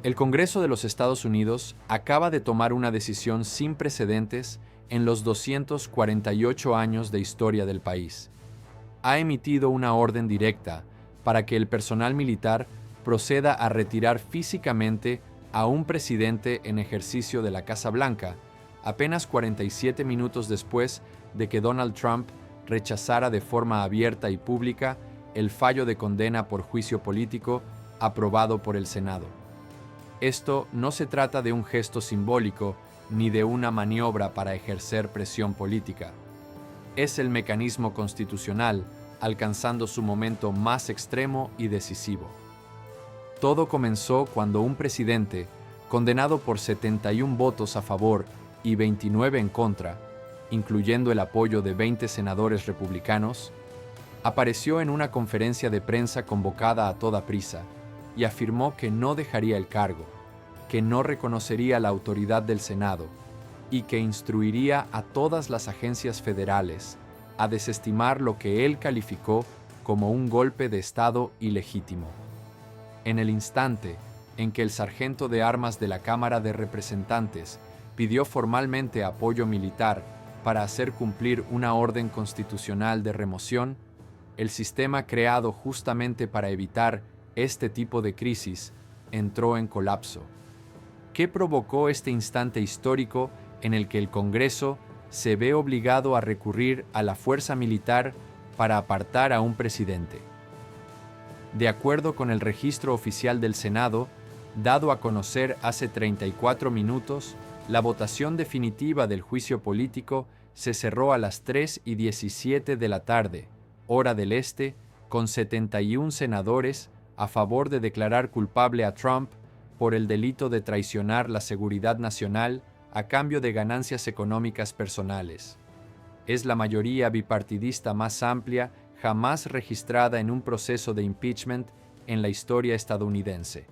El Congreso de los Estados Unidos acaba de tomar una decisión sin precedentes en los 248 años de historia del país. Ha emitido una orden directa para que el personal militar proceda a retirar físicamente a un presidente en ejercicio de la Casa Blanca, apenas 47 minutos después de que Donald Trump rechazara de forma abierta y pública el fallo de condena por juicio político aprobado por el Senado. Esto no se trata de un gesto simbólico ni de una maniobra para ejercer presión política. Es el mecanismo constitucional alcanzando su momento más extremo y decisivo. Todo comenzó cuando un presidente, condenado por 71 votos a favor y 29 en contra, incluyendo el apoyo de 20 senadores republicanos, apareció en una conferencia de prensa convocada a toda prisa y afirmó que no dejaría el cargo, que no reconocería la autoridad del Senado y que instruiría a todas las agencias federales a desestimar lo que él calificó como un golpe de Estado ilegítimo. En el instante en que el sargento de armas de la Cámara de Representantes pidió formalmente apoyo militar para hacer cumplir una orden constitucional de remoción, el sistema creado justamente para evitar este tipo de crisis entró en colapso. ¿Qué provocó este instante histórico en el que el Congreso se ve obligado a recurrir a la fuerza militar para apartar a un presidente? De acuerdo con el registro oficial del Senado, dado a conocer hace 34 minutos, la votación definitiva del juicio político se cerró a las 3:17 de la tarde, hora del este, con 71 senadores a favor de declarar culpable a Trump por el delito de traicionar la seguridad nacional a cambio de ganancias económicas personales. Es la mayoría bipartidista más amplia jamás registrada en un proceso de impeachment en la historia estadounidense.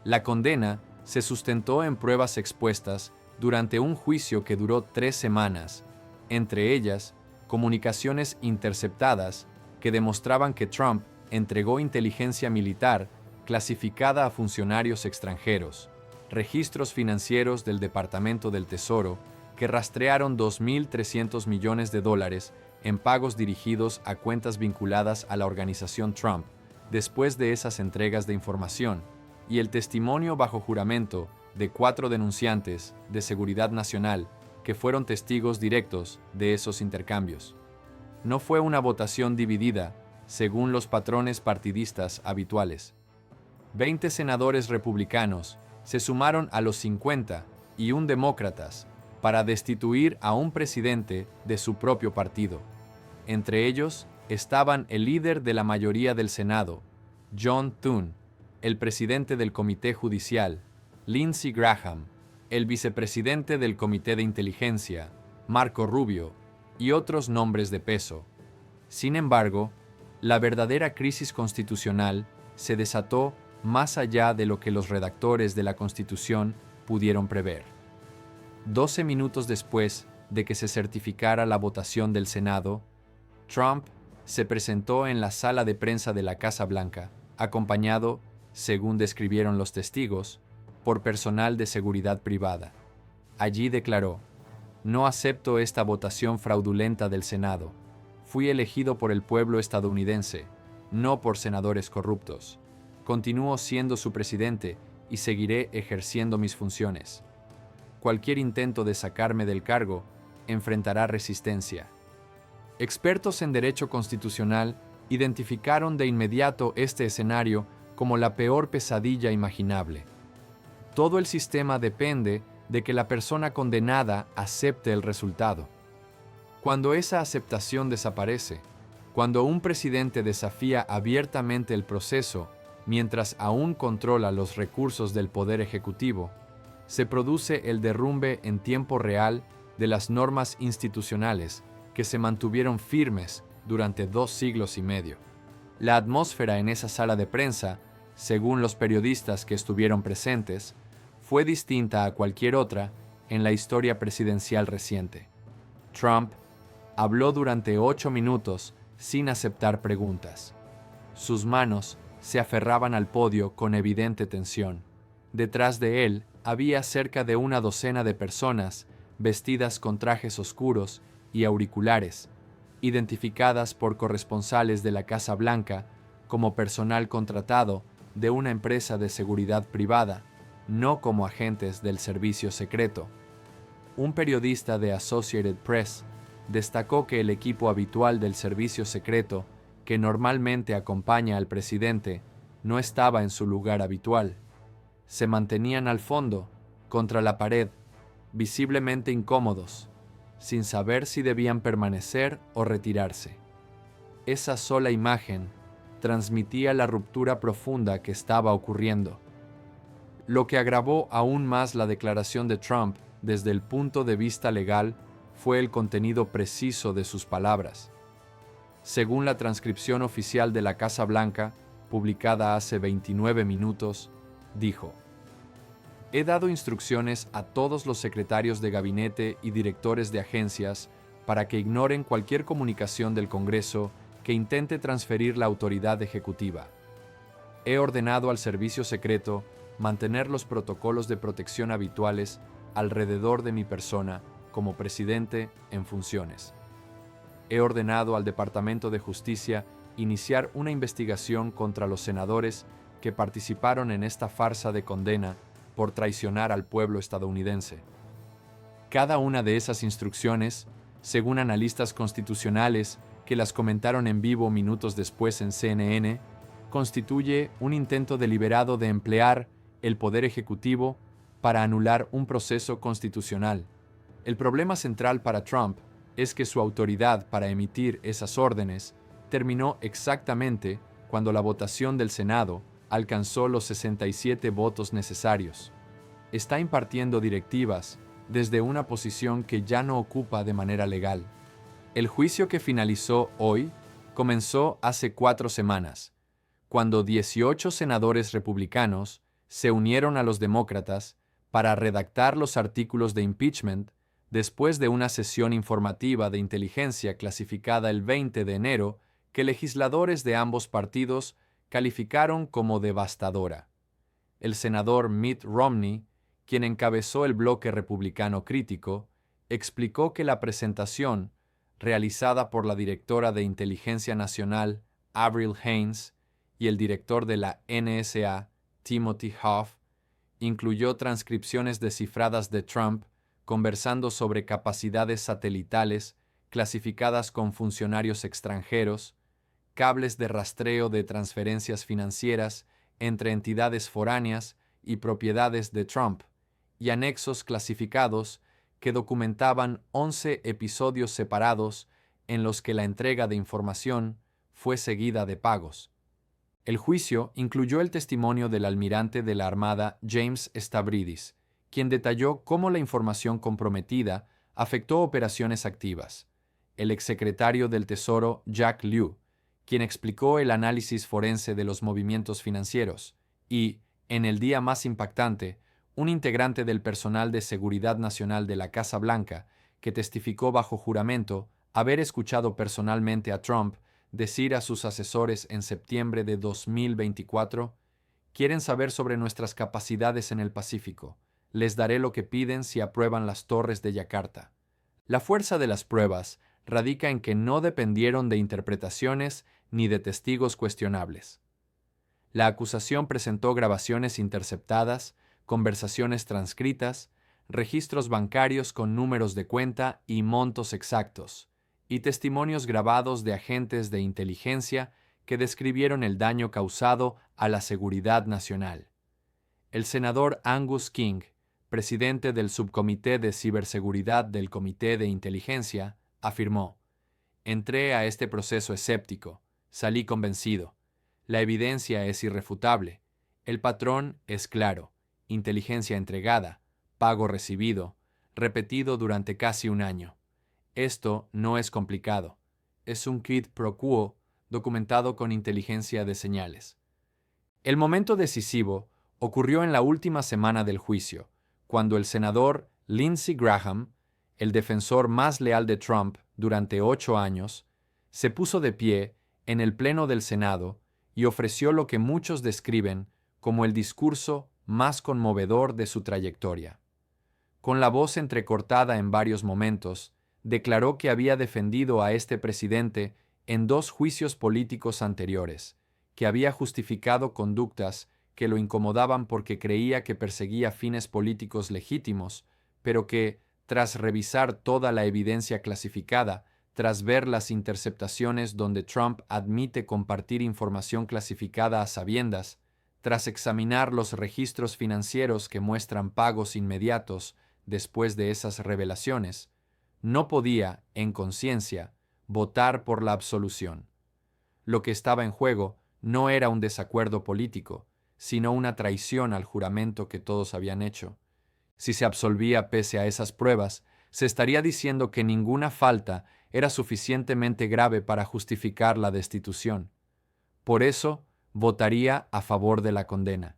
La condena se sustentó en pruebas expuestas durante un juicio que duró 3 semanas, entre ellas, comunicaciones interceptadas que demostraban que Trump entregó inteligencia militar clasificada a funcionarios extranjeros, registros financieros del Departamento del Tesoro que rastrearon $2.300 millones en pagos dirigidos a cuentas vinculadas a la organización Trump después de esas entregas de información, y el testimonio bajo juramento de 4 denunciantes de seguridad nacional que fueron testigos directos de esos intercambios. No fue una votación dividida, según los patrones partidistas habituales. 20 senadores republicanos se sumaron a los 51 demócratas para destituir a un presidente de su propio partido. Entre ellos estaban el líder de la mayoría del Senado, John Thune, el presidente del Comité Judicial, Lindsey Graham, el vicepresidente del Comité de Inteligencia, Marco Rubio, y otros nombres de peso. Sin embargo, la verdadera crisis constitucional se desató más allá de lo que los redactores de la Constitución pudieron prever. 12 minutos después de que se certificara la votación del Senado, Trump se presentó en la sala de prensa de la Casa Blanca, acompañado, según describieron los testigos, por personal de seguridad privada. Allí declaró: "No acepto esta votación fraudulenta del Senado. Fui elegido por el pueblo estadounidense, no por senadores corruptos. Continúo siendo su presidente y seguiré ejerciendo mis funciones. Cualquier intento de sacarme del cargo enfrentará resistencia". Expertos en derecho constitucional identificaron de inmediato este escenario como la peor pesadilla imaginable. Todo el sistema depende de que la persona condenada acepte el resultado. Cuando esa aceptación desaparece, cuando un presidente desafía abiertamente el proceso mientras aún controla los recursos del poder ejecutivo, se produce el derrumbe en tiempo real de las normas institucionales que se mantuvieron firmes durante 2 siglos y medio. La atmósfera en esa sala de prensa, según los periodistas que estuvieron presentes, fue distinta a cualquier otra en la historia presidencial reciente. Trump habló durante 8 minutos sin aceptar preguntas. Sus manos se aferraban al podio con evidente tensión. Detrás de él había cerca de una docena de personas vestidas con trajes oscuros y auriculares, identificadas por corresponsales de la Casa Blanca como personal contratado de una empresa de seguridad privada, no como agentes del servicio secreto. Un periodista de Associated Press destacó que el equipo habitual del servicio secreto, que normalmente acompaña al presidente, no estaba en su lugar habitual. Se mantenían al fondo, contra la pared, visiblemente incómodos, sin saber si debían permanecer o retirarse. Esa sola imagen transmitía la ruptura profunda que estaba ocurriendo. Lo que agravó aún más la declaración de Trump desde el punto de vista legal fue el contenido preciso de sus palabras. Según la transcripción oficial de la Casa Blanca, publicada hace 29 minutos, dijo: "He dado instrucciones a todos los secretarios de gabinete y directores de agencias para que ignoren cualquier comunicación del Congreso que intente transferir la autoridad ejecutiva. He ordenado al servicio secreto mantener los protocolos de protección habituales alrededor de mi persona como presidente en funciones. He ordenado al Departamento de Justicia iniciar una investigación contra los senadores que participaron en esta farsa de condena por traicionar al pueblo estadounidense. Cada una de esas instrucciones, según analistas constitucionales que las comentaron en vivo minutos después en CNN, constituye un intento deliberado de emplear el poder ejecutivo para anular un proceso constitucional. El problema central para Trump es que su autoridad para emitir esas órdenes terminó exactamente cuando la votación del Senado alcanzó los 67 votos necesarios. Está impartiendo directivas desde una posición que ya no ocupa de manera legal. El juicio que finalizó hoy comenzó hace 4 semanas, cuando 18 senadores republicanos se unieron a los demócratas para redactar los artículos de impeachment después de una sesión informativa de inteligencia clasificada el 20 de enero que legisladores de ambos partidos calificaron como devastadora. El senador Mitt Romney, quien encabezó el bloque republicano crítico, explicó que la presentación, realizada por la directora de Inteligencia Nacional, Avril Haines, y el director de la NSA, Timothy Hoff, incluyó transcripciones descifradas de Trump conversando sobre capacidades satelitales clasificadas con funcionarios extranjeros, cables de rastreo de transferencias financieras entre entidades foráneas y propiedades de Trump, y anexos clasificados que documentaban 11 episodios separados en los que la entrega de información fue seguida de pagos. El juicio incluyó el testimonio del almirante de la Armada James Stavridis, quien detalló cómo la información comprometida afectó operaciones activas. El exsecretario del Tesoro Jack Lew, quien explicó el análisis forense de los movimientos financieros, y, en el día más impactante, un integrante del personal de seguridad nacional de la Casa Blanca, que testificó bajo juramento haber escuchado personalmente a Trump decir a sus asesores en septiembre de 2024: "Quieren saber sobre nuestras capacidades en el Pacífico. Les daré lo que piden si aprueban las torres de Yakarta". La fuerza de las pruebas radica en que no dependieron de interpretaciones ni de testigos cuestionables. La acusación presentó grabaciones interceptadas, conversaciones transcritas, registros bancarios con números de cuenta y montos exactos, y testimonios grabados de agentes de inteligencia que describieron el daño causado a la seguridad nacional. El senador Angus King, presidente del Subcomité de Ciberseguridad del Comité de Inteligencia, afirmó: "Entré a este proceso escéptico, salí convencido. La evidencia es irrefutable. El patrón es claro: inteligencia entregada, pago recibido, repetido durante casi un año. Esto no es complicado. Es un quid pro quo documentado con inteligencia de señales". El momento decisivo ocurrió en la última semana del juicio, cuando el senador Lindsey Graham, el defensor más leal de Trump durante 8 años, se puso de pie en el Pleno del Senado y ofreció lo que muchos describen como el discurso más conmovedor de su trayectoria. Con la voz entrecortada en varios momentos, declaró que había defendido a este presidente en 2 juicios políticos anteriores, que había justificado conductas que lo incomodaban porque creía que perseguía fines políticos legítimos, pero que, tras revisar toda la evidencia clasificada, tras ver las interceptaciones donde Trump admite compartir información clasificada a sabiendas, tras examinar los registros financieros que muestran pagos inmediatos después de esas revelaciones, no podía, en conciencia, votar por la absolución. Lo que estaba en juego no era un desacuerdo político, sino una traición al juramento que todos habían hecho. Si se absolvía pese a esas pruebas, se estaría diciendo que ninguna falta era suficientemente grave para justificar la destitución. Por eso, votaría a favor de la condena.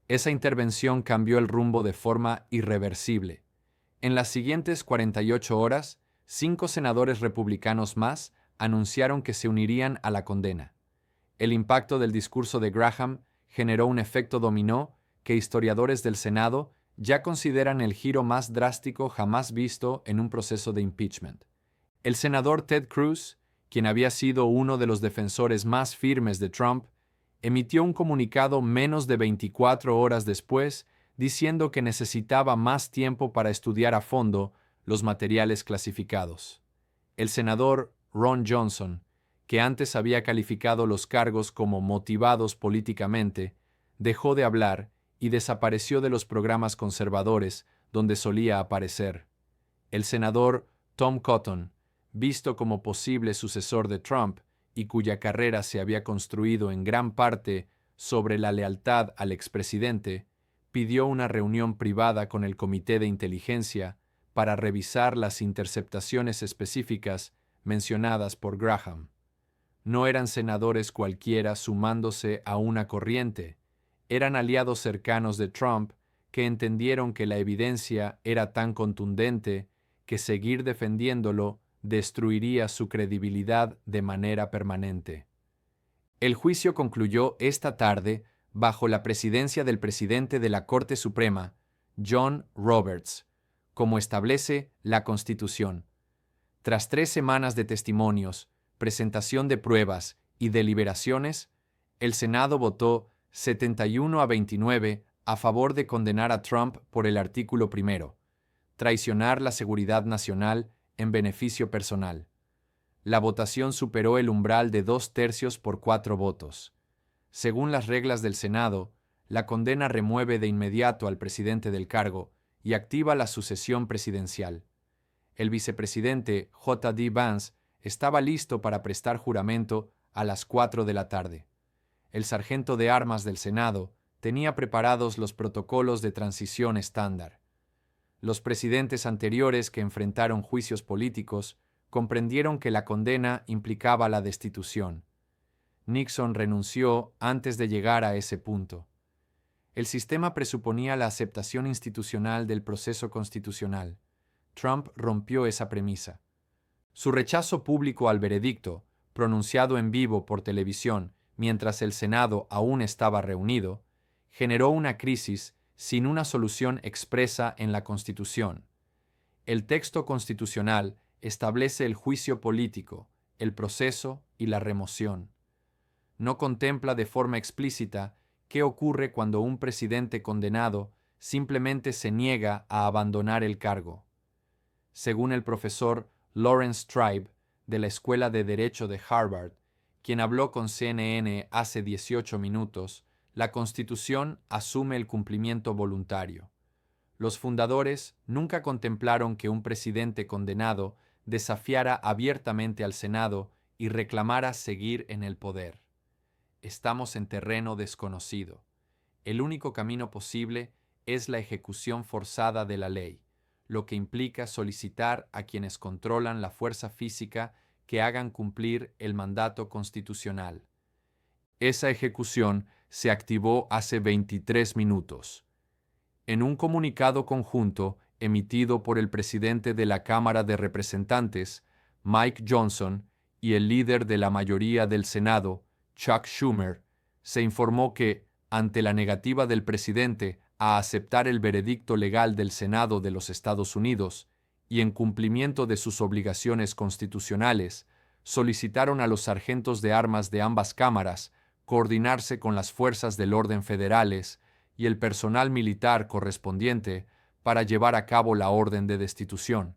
Esa intervención cambió el rumbo de forma irreversible. En las siguientes 48 horas, 5 senadores republicanos más anunciaron que se unirían a la condena. El impacto del discurso de Graham generó un efecto dominó que historiadores del Senado ya consideran el giro más drástico jamás visto en un proceso de impeachment. El senador Ted Cruz, quien había sido uno de los defensores más firmes de Trump, emitió un comunicado menos de 24 horas después diciendo que necesitaba más tiempo para estudiar a fondo los materiales clasificados. El senador Ron Johnson, que antes había calificado los cargos como motivados políticamente, dejó de hablar y desapareció de los programas conservadores donde solía aparecer. El senador Tom Cotton, visto como posible sucesor de Trump y cuya carrera se había construido en gran parte sobre la lealtad al expresidente, pidió una reunión privada con el Comité de Inteligencia para revisar las interceptaciones específicas mencionadas por Graham. No eran senadores cualquiera sumándose a una corriente, eran aliados cercanos de Trump que entendieron que la evidencia era tan contundente que seguir defendiéndolo destruiría su credibilidad de manera permanente. El juicio concluyó esta tarde bajo la presidencia del presidente de la Corte Suprema, John Roberts, como establece la Constitución. Tras 3 semanas de testimonios, presentación de pruebas y deliberaciones, el Senado votó 71-29 a favor de condenar a Trump por el artículo 1, traicionar la seguridad nacional en beneficio personal. La votación superó el umbral de 2/3 por 4 votos. Según las reglas del Senado, la condena remueve de inmediato al presidente del cargo y activa la sucesión presidencial. El vicepresidente J.D. Vance estaba listo para prestar juramento a las 4 de la tarde. El sargento de armas del Senado tenía preparados los protocolos de transición estándar. Los presidentes anteriores que enfrentaron juicios políticos comprendieron que la condena implicaba la destitución. Nixon renunció antes de llegar a ese punto. El sistema presuponía la aceptación institucional del proceso constitucional. Trump rompió esa premisa. Su rechazo público al veredicto, pronunciado en vivo por televisión mientras el Senado aún estaba reunido, generó una crisis sin una solución expresa en la Constitución. El texto constitucional establece el juicio político, el proceso y la remoción. No contempla de forma explícita qué ocurre cuando un presidente condenado simplemente se niega a abandonar el cargo. Según el profesor Lawrence Tribe, de la Escuela de Derecho de Harvard, quien habló con CNN hace 18 minutos, la Constitución asume el cumplimiento voluntario. Los fundadores nunca contemplaron que un presidente condenado desafiara abiertamente al Senado y reclamara seguir en el poder. Estamos en terreno desconocido. El único camino posible es la ejecución forzada de la ley, lo que implica solicitar a quienes controlan la fuerza física que hagan cumplir el mandato constitucional. Esa ejecución se activó hace 23 minutos. En un comunicado conjunto emitido por el presidente de la Cámara de Representantes, Mike Johnson, y el líder de la mayoría del Senado, Chuck Schumer, se informó que, ante la negativa del presidente a aceptar el veredicto legal del Senado de los Estados Unidos y en cumplimiento de sus obligaciones constitucionales, solicitaron a los sargentos de armas de ambas cámaras coordinarse con las fuerzas del orden federales y el personal militar correspondiente para llevar a cabo la orden de destitución.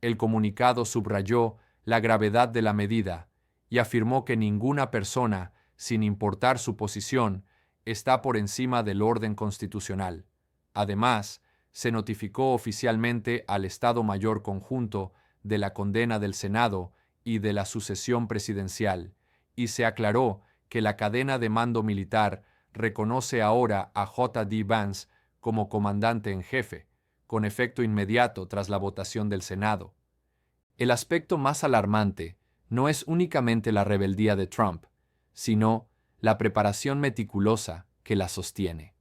El comunicado subrayó la gravedad de la medida y afirmó que ninguna persona, sin importar su posición, está por encima del orden constitucional. Además, se notificó oficialmente al Estado Mayor Conjunto de la condena del Senado y de la sucesión presidencial, y se aclaró que la cadena de mando militar reconoce ahora a J.D. Vance como comandante en jefe, con efecto inmediato tras la votación del Senado. El aspecto más alarmante no es únicamente la rebeldía de Trump, sino la preparación meticulosa que la sostiene.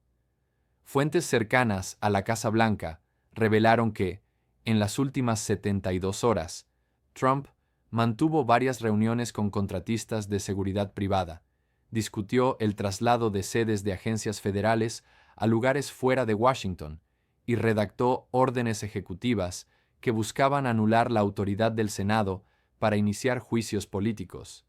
Fuentes cercanas a la Casa Blanca revelaron que, en las últimas 72 horas, Trump mantuvo varias reuniones con contratistas de seguridad privada, discutió el traslado de sedes de agencias federales a lugares fuera de Washington y redactó órdenes ejecutivas que buscaban anular la autoridad del Senado para iniciar juicios políticos.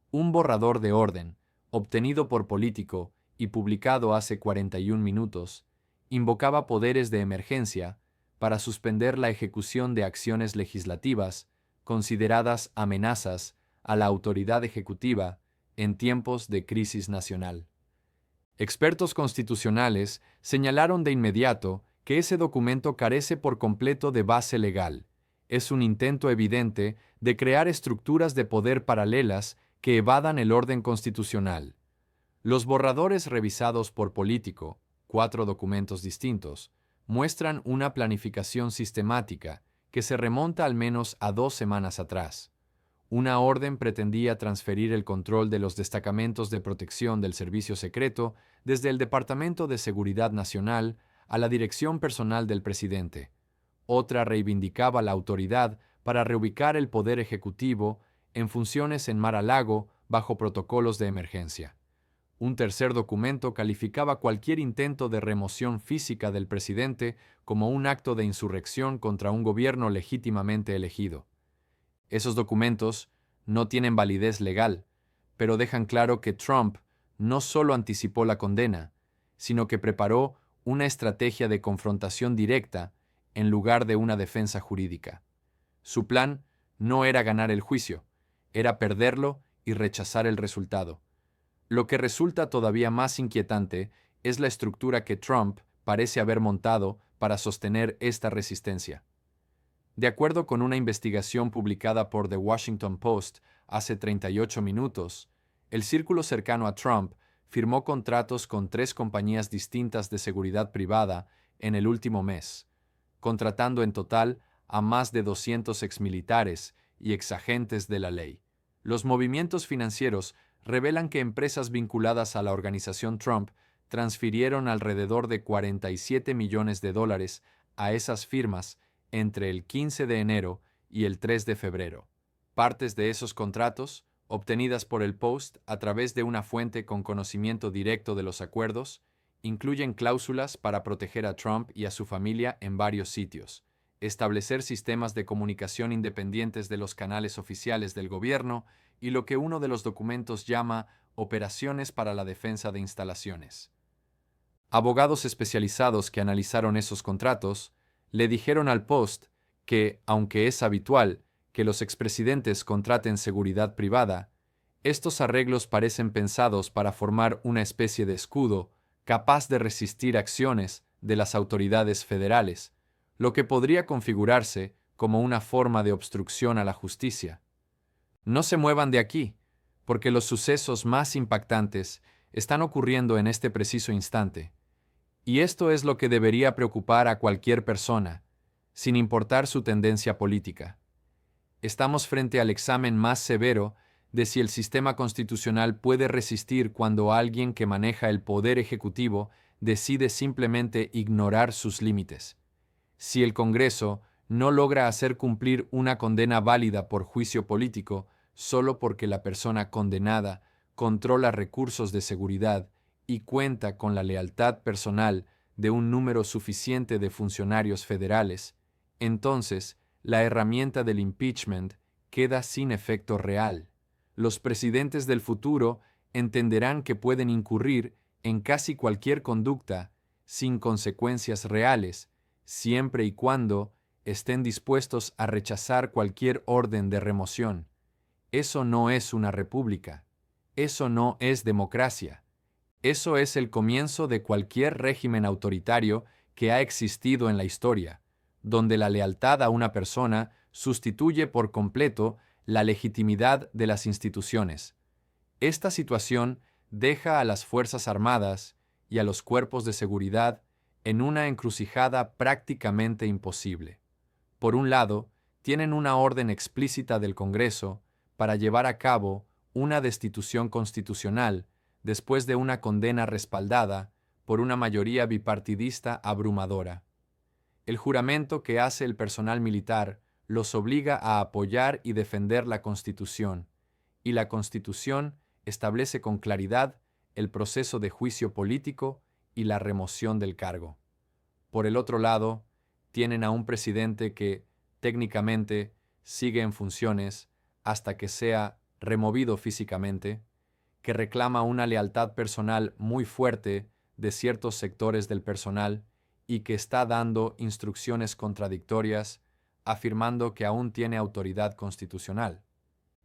Un borrador de orden, obtenido por Político y publicado hace 41 minutos, invocaba poderes de emergencia para suspender la ejecución de acciones legislativas consideradas amenazas a la autoridad ejecutiva en tiempos de crisis nacional. Expertos constitucionales señalaron de inmediato que ese documento carece por completo de base legal. Es un intento evidente de crear estructuras de poder paralelas que evadan el orden constitucional. Los borradores revisados por Político, 4 documentos distintos, muestran una planificación sistemática que se remonta al menos a 2 semanas atrás. Una orden pretendía transferir el control de los destacamentos de protección del servicio secreto desde el Departamento de Seguridad Nacional a la dirección personal del presidente. Otra reivindicaba la autoridad para reubicar el poder ejecutivo en funciones en Mar-a-Lago bajo protocolos de emergencia. Un tercer documento calificaba cualquier intento de remoción física del presidente como un acto de insurrección contra un gobierno legítimamente elegido. Esos documentos no tienen validez legal, pero dejan claro que Trump no solo anticipó la condena, sino que preparó una estrategia de confrontación directa en lugar de una defensa jurídica. Su plan no era ganar el juicio, era perderlo y rechazar el resultado. Lo que resulta todavía más inquietante es la estructura que Trump parece haber montado para sostener esta resistencia. De acuerdo con una investigación publicada por The Washington Post hace 38 minutos, el círculo cercano a Trump firmó contratos con 3 compañías distintas de seguridad privada en el último mes, contratando en total a más de 200 exmilitares y exagentes de la ley. Los movimientos financieros revelan que empresas vinculadas a la organización Trump transfirieron alrededor de $47 millones a esas firmas entre el 15 de enero y el 3 de febrero. Partes de esos contratos, obtenidas por el Post a través de una fuente con conocimiento directo de los acuerdos, incluyen cláusulas para proteger a Trump y a su familia en varios sitios, establecer sistemas de comunicación independientes de los canales oficiales del gobierno y lo que uno de los documentos llama operaciones para la defensa de instalaciones. Abogados especializados que analizaron esos contratos le dijeron al Post que, aunque es habitual que los expresidentes contraten seguridad privada, estos arreglos parecen pensados para formar una especie de escudo capaz de resistir acciones de las autoridades federales, lo que podría configurarse como una forma de obstrucción a la justicia. No se muevan de aquí, porque los sucesos más impactantes están ocurriendo en este preciso instante. Y esto es lo que debería preocupar a cualquier persona, sin importar su tendencia política. Estamos frente al examen más severo de si el sistema constitucional puede resistir cuando alguien que maneja el poder ejecutivo decide simplemente ignorar sus límites. Si el Congreso no logra hacer cumplir una condena válida por juicio político solo porque la persona condenada controla recursos de seguridad y cuenta con la lealtad personal de un número suficiente de funcionarios federales, entonces la herramienta del impeachment queda sin efecto real. Los presidentes del futuro entenderán que pueden incurrir en casi cualquier conducta sin consecuencias reales, siempre y cuando estén dispuestos a rechazar cualquier orden de remoción. Eso no es una república. Eso no es democracia. Eso es el comienzo de cualquier régimen autoritario que ha existido en la historia, donde la lealtad a una persona sustituye por completo la legitimidad de las instituciones. Esta situación deja a las Fuerzas Armadas y a los cuerpos de seguridad en una encrucijada prácticamente imposible. Por un lado, tienen una orden explícita del Congreso para llevar a cabo una destitución constitucional después de una condena respaldada por una mayoría bipartidista abrumadora. El juramento que hace el personal militar los obliga a apoyar y defender la Constitución, y la Constitución establece con claridad el proceso de juicio político y la remoción del cargo. Por el otro lado, tienen a un presidente que, técnicamente, sigue en funciones hasta que sea removido físicamente, que reclama una lealtad personal muy fuerte de ciertos sectores del personal y que está dando instrucciones contradictorias, afirmando que aún tiene autoridad constitucional.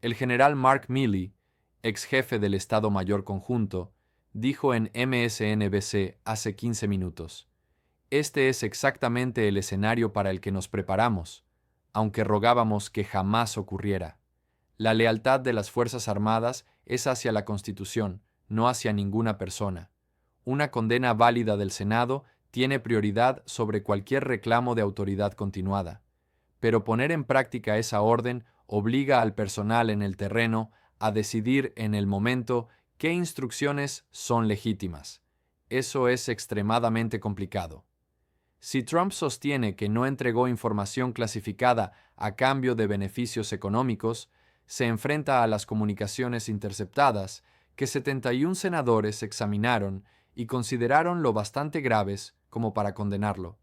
El general Mark Milley, ex jefe del Estado Mayor Conjunto, dijo en MSNBC hace 15 minutos: "Este es exactamente el escenario para el que nos preparamos, aunque rogábamos que jamás ocurriera. La lealtad de las Fuerzas Armadas es hacia la Constitución, no hacia ninguna persona. Una condena válida del Senado tiene prioridad sobre cualquier reclamo de autoridad continuada. Pero poner en práctica esa orden obliga al personal en el terreno a decidir en el momento qué instrucciones son legítimas. Eso es extremadamente complicado. Si Trump sostiene que no entregó información clasificada a cambio de beneficios económicos, se enfrenta a las comunicaciones interceptadas que 71 senadores examinaron y consideraron lo bastante graves como para condenarlo.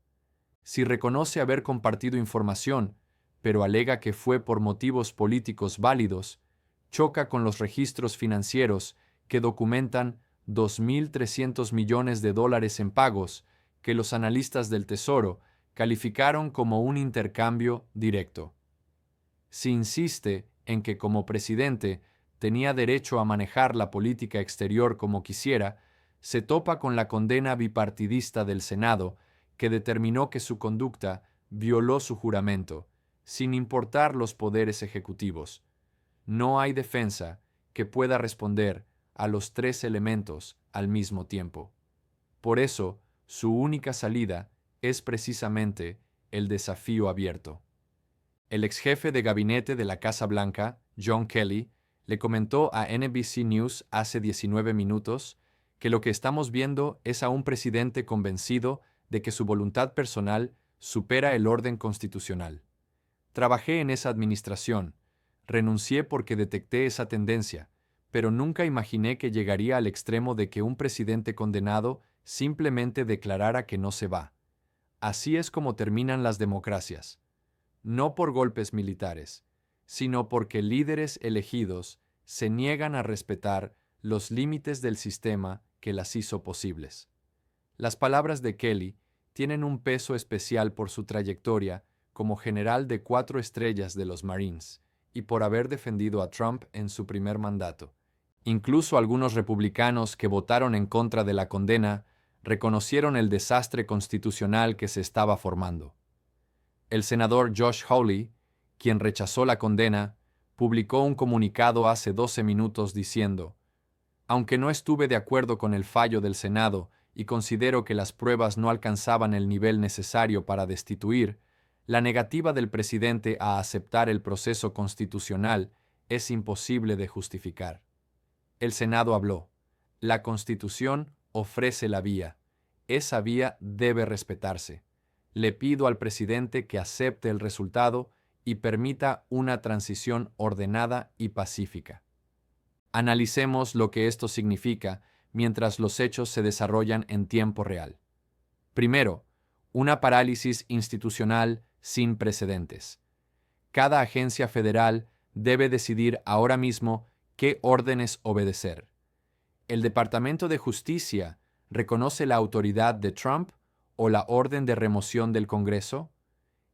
Si reconoce haber compartido información, pero alega que fue por motivos políticos válidos, choca con los registros financieros que documentan $2.300 millones en pagos que los analistas del Tesoro calificaron como un intercambio directo. Si insiste en que como presidente tenía derecho a manejar la política exterior como quisiera, se topa con la condena bipartidista del Senado, que determinó que su conducta violó su juramento, sin importar los poderes ejecutivos. No hay defensa que pueda responder a los tres elementos al mismo tiempo. Por eso, su única salida es precisamente el desafío abierto. El ex jefe de gabinete de la Casa Blanca, John Kelly, le comentó a NBC News hace 19 minutos que lo que estamos viendo es a un presidente convencido de que su voluntad personal supera el orden constitucional. Trabajé en esa administración, renuncié porque detecté esa tendencia, pero nunca imaginé que llegaría al extremo de que un presidente condenado simplemente declarara que no se va. Así es como terminan las democracias. No por golpes militares, sino porque líderes elegidos se niegan a respetar los límites del sistema que las hizo posibles. Las palabras de Kelly tienen un peso especial por su trayectoria como general de 4 estrellas de los Marines y por haber defendido a Trump en su primer mandato. Incluso algunos republicanos que votaron en contra de la condena reconocieron el desastre constitucional que se estaba formando. El senador Josh Hawley, quien rechazó la condena, publicó un comunicado hace 12 minutos diciendo: "Aunque no estuve de acuerdo con el fallo del Senado y considero que las pruebas no alcanzaban el nivel necesario para destituir, la negativa del presidente a aceptar el proceso constitucional es imposible de justificar". El Senado habló. La Constitución ofrece la vía. Esa vía debe respetarse. Le pido al presidente que acepte el resultado y permita una transición ordenada y pacífica. Analicemos lo que esto significa mientras los hechos se desarrollan en tiempo real. Primero, una parálisis institucional sin precedentes. Cada agencia federal debe decidir ahora mismo qué órdenes obedecer. ¿El Departamento de Justicia reconoce la autoridad de Trump o la orden de remoción del Congreso?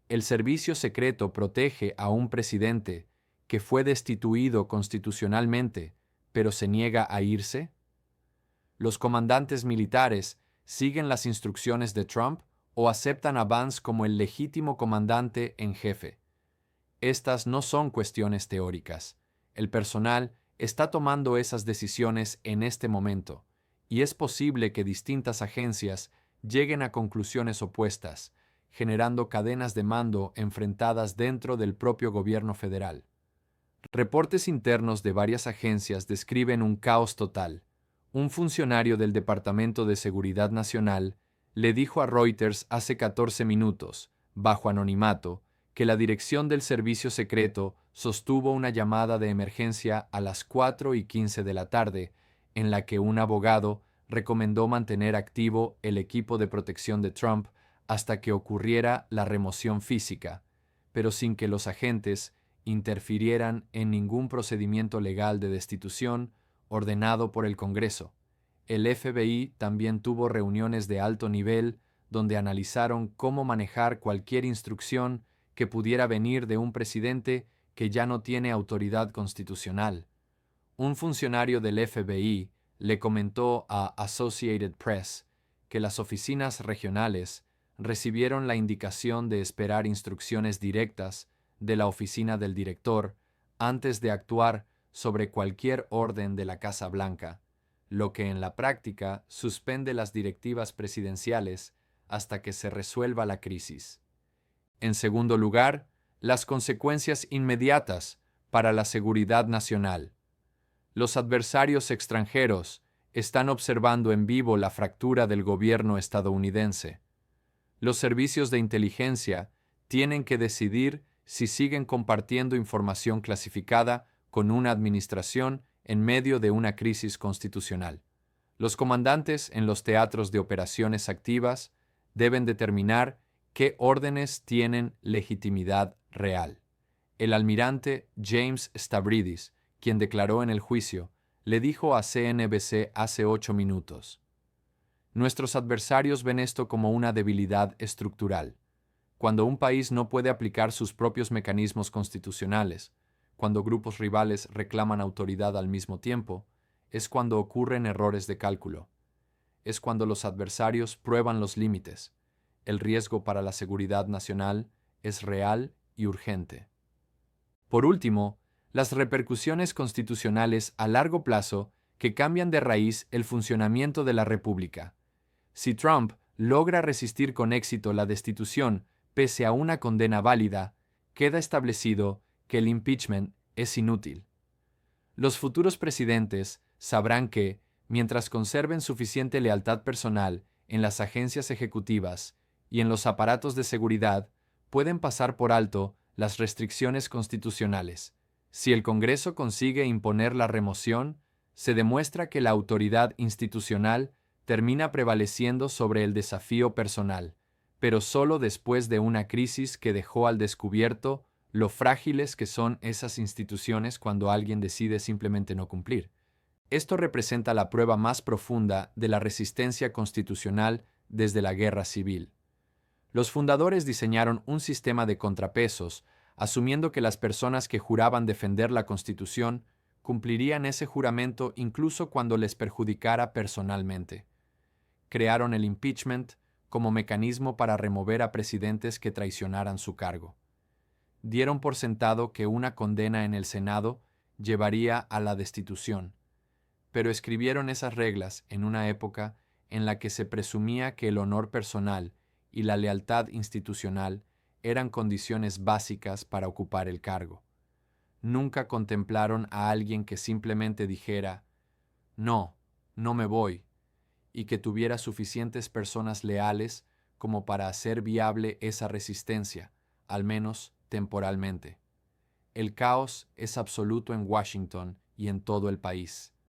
¿El servicio secreto protege a un presidente que fue destituido constitucionalmente, pero se niega a irse? ¿Los comandantes militares siguen las instrucciones de Trump o aceptan a Vance como el legítimo comandante en jefe? Estas no son cuestiones teóricas. El personal está tomando esas decisiones en este momento, y es posible que distintas agencias lleguen a conclusiones opuestas, generando cadenas de mando enfrentadas dentro del propio gobierno federal. Reportes internos de varias agencias describen un caos total. Un funcionario del Departamento de Seguridad Nacional le dijo a Reuters hace 14 minutos, bajo anonimato, que la dirección del servicio secreto sostuvo una llamada de emergencia a las 4:15 de la tarde, en la que un abogado recomendó mantener activo el equipo de protección de Trump hasta que ocurriera la remoción física, pero sin que los agentes interfirieran en ningún procedimiento legal de destitución ordenado por el Congreso. El FBI también tuvo reuniones de alto nivel donde analizaron cómo manejar cualquier instrucción que pudiera venir de un presidente que ya no tiene autoridad constitucional. Un funcionario del FBI le comentó a Associated Press que las oficinas regionales recibieron la indicación de esperar instrucciones directas de la oficina del director antes de actuar sobre cualquier orden de la Casa Blanca, lo que en la práctica suspende las directivas presidenciales hasta que se resuelva la crisis. En segundo lugar, las consecuencias inmediatas para la seguridad nacional. Los adversarios extranjeros están observando en vivo la fractura del gobierno estadounidense. Los servicios de inteligencia tienen que decidir si siguen compartiendo información clasificada con una administración en medio de una crisis constitucional. Los comandantes en los teatros de operaciones activas deben determinar qué órdenes tienen legitimidad real. El almirante James Stavridis, quien declaró en el juicio, le dijo a CNBC hace 8 minutos: "Nuestros adversarios ven esto como una debilidad estructural. Cuando un país no puede aplicar sus propios mecanismos constitucionales, cuando grupos rivales reclaman autoridad al mismo tiempo, es cuando ocurren errores de cálculo. Es cuando los adversarios prueban los límites. El riesgo para la seguridad nacional es real y urgente". Por último, las repercusiones constitucionales a largo plazo que cambian de raíz el funcionamiento de la República. Si Trump logra resistir con éxito la destitución pese a una condena válida, queda establecido que el impeachment es inútil. Los futuros presidentes sabrán que, mientras conserven suficiente lealtad personal en las agencias ejecutivas y en los aparatos de seguridad, pueden pasar por alto las restricciones constitucionales. Si el Congreso consigue imponer la remoción, se demuestra que la autoridad institucional termina prevaleciendo sobre el desafío personal, pero solo después de una crisis que dejó al descubierto lo frágiles que son esas instituciones cuando alguien decide simplemente no cumplir. Esto representa la prueba más profunda de la resistencia constitucional desde la Guerra Civil. Los fundadores diseñaron un sistema de contrapesos, asumiendo que las personas que juraban defender la Constitución cumplirían ese juramento incluso cuando les perjudicara personalmente. Crearon el impeachment como mecanismo para remover a presidentes que traicionaran su cargo. Dieron por sentado que una condena en el Senado llevaría a la destitución, pero escribieron esas reglas en una época en la que se presumía que el honor personal y la lealtad institucional eran condiciones básicas para ocupar el cargo. Nunca contemplaron a alguien que simplemente dijera: "No, no me voy", y que tuviera suficientes personas leales como para hacer viable esa resistencia, al menos temporalmente. El caos es absoluto en Washington y en todo el país.